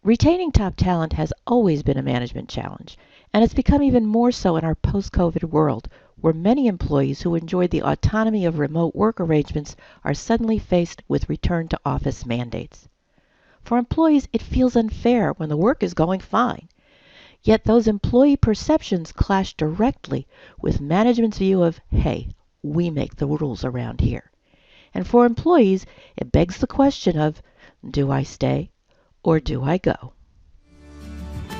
Retaining top talent has always been a management challenge, and it's become even more so in our post-COVID world, where many employees who enjoyed the autonomy of remote work arrangements are suddenly faced with return to office mandates. For employees, it feels unfair when the work is going fine. Yet those employee perceptions clash directly with management's view of, hey, we make the rules around here. And for employees, it begs the question of, do I stay or do I go?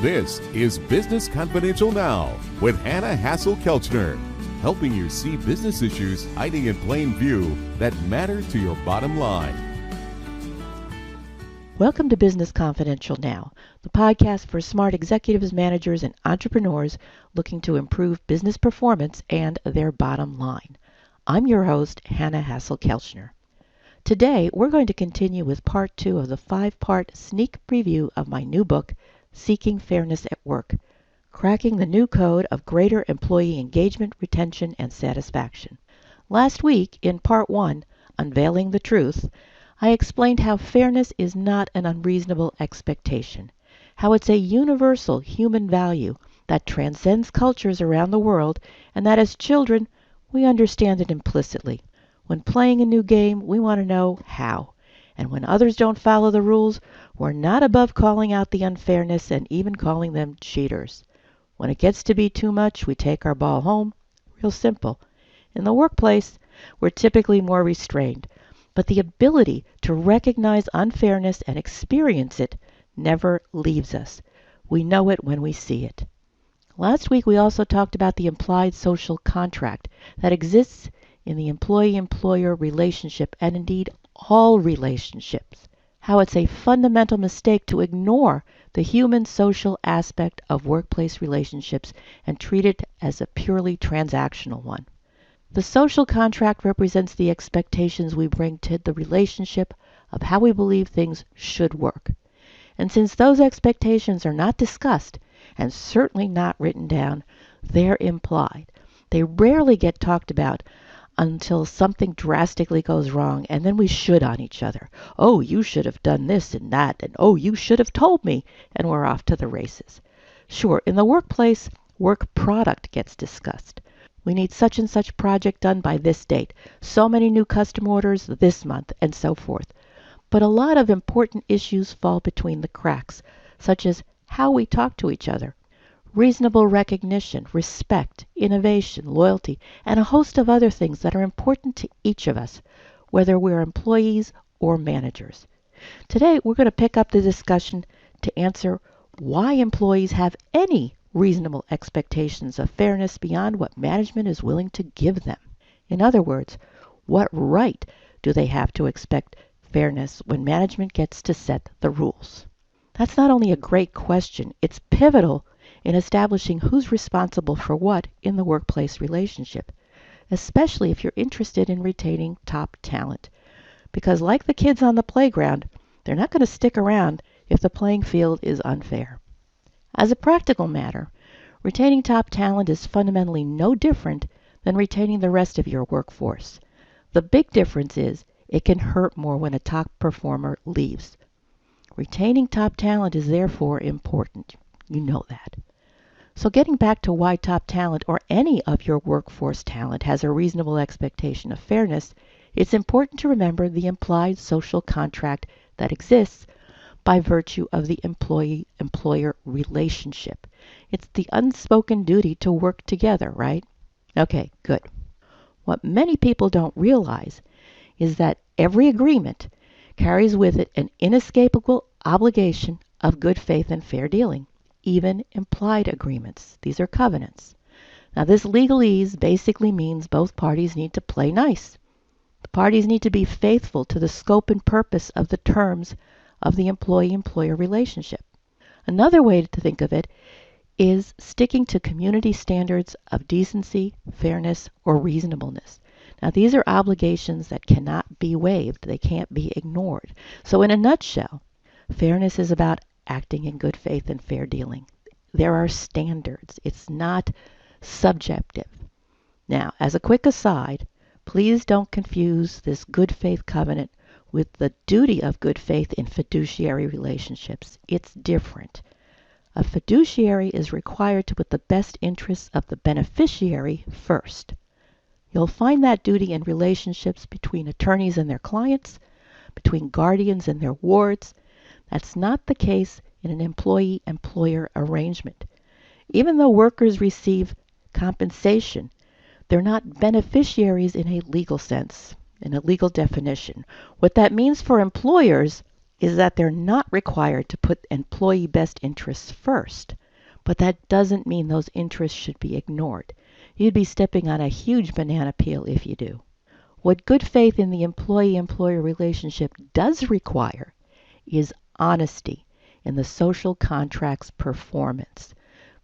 This is Business Confidential Now with Hanna Hasl Kelchner, helping you see business issues hiding in plain view that matter to your bottom line. Welcome to Business Confidential Now, the podcast for smart executives, managers, and entrepreneurs looking to improve business performance and their bottom line. I'm your host, Hanna Hasl Kelchner. Today, we're going to continue with part 2 of the 5-part sneak preview of my new book, Seeking Fairness at Work, Cracking the New Code of Greater Employee Engagement, Retention, and Satisfaction. Last week, in part 1, Unveiling the Truth, I explained how fairness is not an unreasonable expectation, how it's a universal human value that transcends cultures around the world, and that as children, we understand it implicitly. When playing a new game, we want to know how. And when others don't follow the rules, we're not above calling out the unfairness and even calling them cheaters. When it gets to be too much, we take our ball home. Real simple. In the workplace, we're typically more restrained, but the ability to recognize unfairness and experience it never leaves us. We know it when we see it. Last week, we also talked about the implied social contract that exists in the employee-employer relationship, and indeed all relationships, how it's a fundamental mistake to ignore the human social aspect of workplace relationships and treat it as a purely transactional one. The social contract represents the expectations we bring to the relationship of how we believe things should work. And since those expectations are not discussed, and certainly not written down, they're implied. They rarely get talked about until something drastically goes wrong, and then we should on each other. Oh, you should have done this and that, and oh, you should have told me, and we're off to the races. Sure, in the workplace, work product gets discussed. We need such and such project done by this date, so many new custom orders this month, and so forth. But a lot of important issues fall between the cracks, such as how we talk to each other, reasonable recognition, respect, innovation, loyalty, and a host of other things that are important to each of us, whether we're employees or managers. Today, we're going to pick up the discussion to answer why employees have any reasonable expectations of fairness beyond what management is willing to give them. In other words, what right do they have to expect fairness when management gets to set the rules? That's not only a great question, it's pivotal in establishing who's responsible for what in the workplace relationship, especially if you're interested in retaining top talent. Because like the kids on the playground, they're not going to stick around if the playing field is unfair. As a practical matter, retaining top talent is fundamentally no different than retaining the rest of your workforce. The big difference is it can hurt more when a top performer leaves. Retaining top talent is therefore important. You know that. So getting back to why top talent or any of your workforce talent has a reasonable expectation of fairness, it's important to remember the implied social contract that exists by virtue of the employee-employer relationship. It's the unspoken duty to work together, right? Okay, good. What many people don't realize is that every agreement carries with it an inescapable obligation of good faith and fair dealing. Even implied agreements. These are covenants. Now, this legalese basically means both parties need to play nice. The parties need to be faithful to the scope and purpose of the terms of the employee-employer relationship. Another way to think of it is sticking to community standards of decency, fairness, or reasonableness. Now, these are obligations that cannot be waived. They can't be ignored. So in a nutshell, fairness is about acting in good faith and fair dealing. There are standards. It's not subjective. Now, as a quick aside, please don't confuse this good faith covenant with the duty of good faith in fiduciary relationships. It's different. A fiduciary is required to put the best interests of the beneficiary first. You'll find that duty in relationships between attorneys and their clients, between guardians and their wards. That's not the case in an employee-employer arrangement. Even though workers receive compensation, they're not beneficiaries in a legal sense, in a legal definition. What that means for employers is that they're not required to put employee best interests first. But that doesn't mean those interests should be ignored. You'd be stepping on a huge banana peel if you do. What good faith in the employee-employer relationship does require is honesty in the social contract's performance.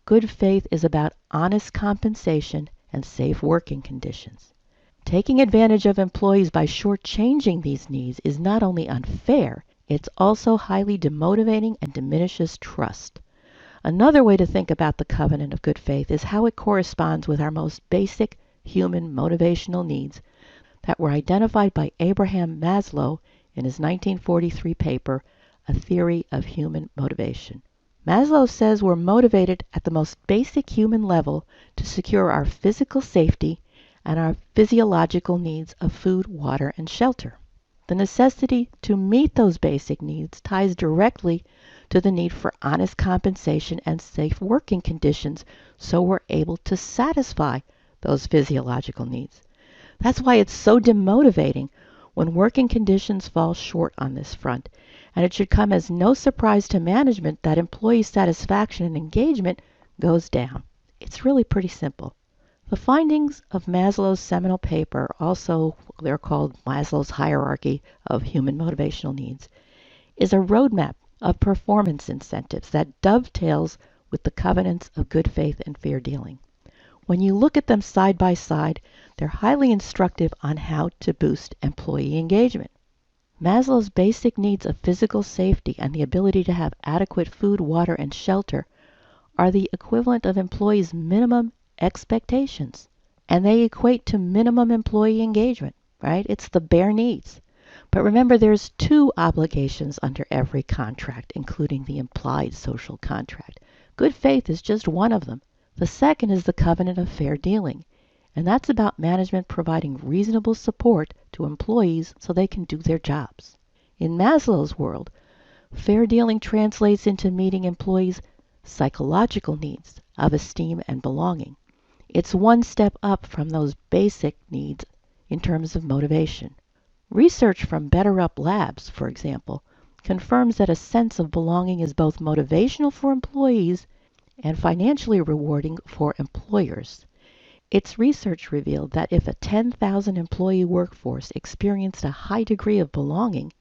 Good faith is about honest compensation and safe working conditions. Taking advantage of employees by shortchanging these needs is not only unfair, it's also highly demotivating and diminishes trust. Another way to think about the covenant of good faith is how it corresponds with our most basic human motivational needs that were identified by Abraham Maslow in his 1943 paper, A Theory of Human Motivation. Maslow says we're motivated at the most basic human level to secure our physical safety and our physiological needs of food, water, and shelter. The necessity to meet those basic needs ties directly to the need for honest compensation and safe working conditions so we're able to satisfy those physiological needs. That's why it's so demotivating when working conditions fall short on this front, and it should come as no surprise to management that employee satisfaction and engagement goes down. It's really pretty simple. The findings of Maslow's seminal paper, also they're called Maslow's hierarchy of human motivational needs, is a roadmap of performance incentives that dovetails with the covenants of good faith and fair dealing. When you look at them side by side, they're highly instructive on how to boost employee engagement. Maslow's basic needs of physical safety and the ability to have adequate food, water, and shelter are the equivalent of employees' minimum expectations, and they equate to minimum employee engagement, right? It's the bare needs. But remember, there's two obligations under every contract, including the implied social contract. Good faith is just one of them. The second is the covenant of fair dealing, and that's about management providing reasonable support to employees so they can do their jobs. In Maslow's world, fair dealing translates into meeting employees' psychological needs of esteem and belonging. It's one step up from those basic needs in terms of motivation. Research from Better Up Labs, for example, confirms that a sense of belonging is both motivational for employees and financially rewarding for employers. Its research revealed that if a 10,000 employee workforce experienced a high degree of belonging,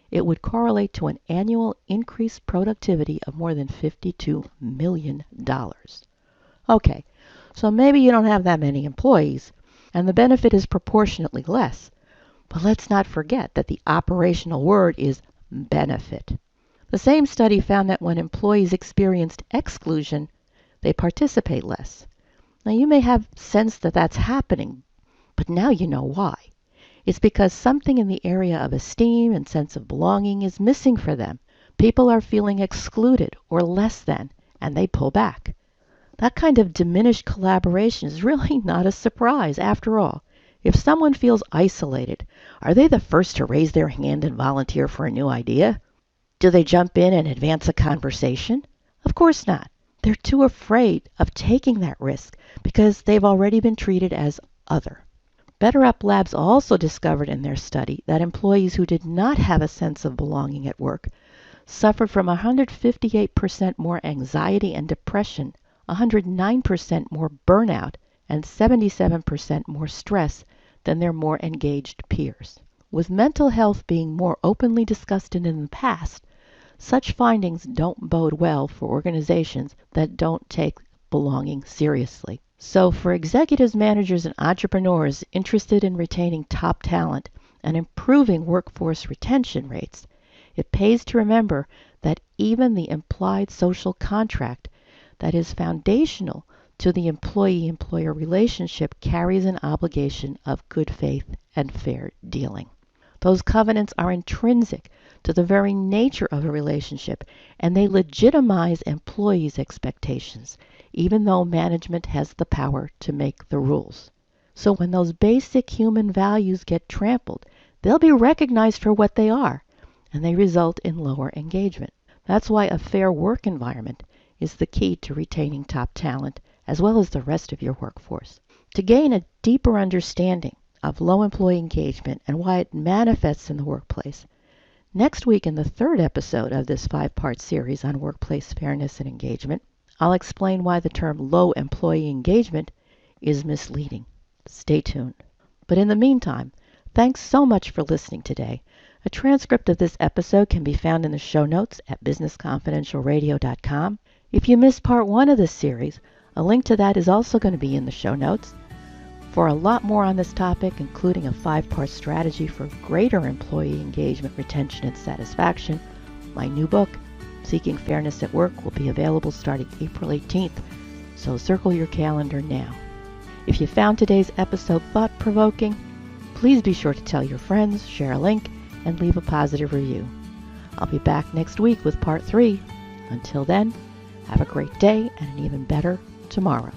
it would correlate to an annual increased productivity of more than $52 million. Okay, so maybe you don't have that many employees, and the benefit is proportionately less. But let's not forget that the operational word is benefit. The same study found that when employees experienced exclusion, they participate less. Now you may have sensed that that's happening, but now you know why. It's because something in the area of esteem and sense of belonging is missing for them. People are feeling excluded or less than, and they pull back. That kind of diminished collaboration is really not a surprise. After all, if someone feels isolated, are they the first to raise their hand and volunteer for a new idea? Do they jump in and advance a conversation? Of course not. They're too afraid of taking that risk because they've already been treated as other. Better Up Labs also discovered in their study that employees who did not have a sense of belonging at work suffered from 158% more anxiety and depression, 109% more burnout, and 77% more stress than their more engaged peers. With mental health being more openly discussed in the past, such findings don't bode well for organizations that don't take belonging seriously. So for executives, managers, and entrepreneurs interested in retaining top talent and improving workforce retention rates, it pays to remember that even the implied social contract that is foundational to the employee-employer relationship carries an obligation of good faith and fair dealing. Those covenants are intrinsic to the very nature of a relationship, and they legitimize employees' expectations, even though management has the power to make the rules. So when those basic human values get trampled, they'll be recognized for what they are, and they result in lower engagement. That's why a fair work environment is the key to retaining top talent, as well as the rest of your workforce. To gain a deeper understanding of low employee engagement and why it manifests in the workplace, next week in the third episode of this 5-part series on workplace fairness and engagement, I'll explain why the term low employee engagement is misleading. Stay tuned. But in the meantime, thanks so much for listening today. A transcript of this episode can be found in the show notes at businessconfidentialradio.com. If you missed part 1 of this series, a link to that is also going to be in the show notes. For a lot more on this topic, including a 5-part strategy for greater employee engagement, retention, and satisfaction, my new book, Seeking Fairness at Work, will be available starting April 18th, so circle your calendar now. If you found today's episode thought-provoking, please be sure to tell your friends, share a link, and leave a positive review. I'll be back next week with part 3. Until then, have a great day and an even better tomorrow.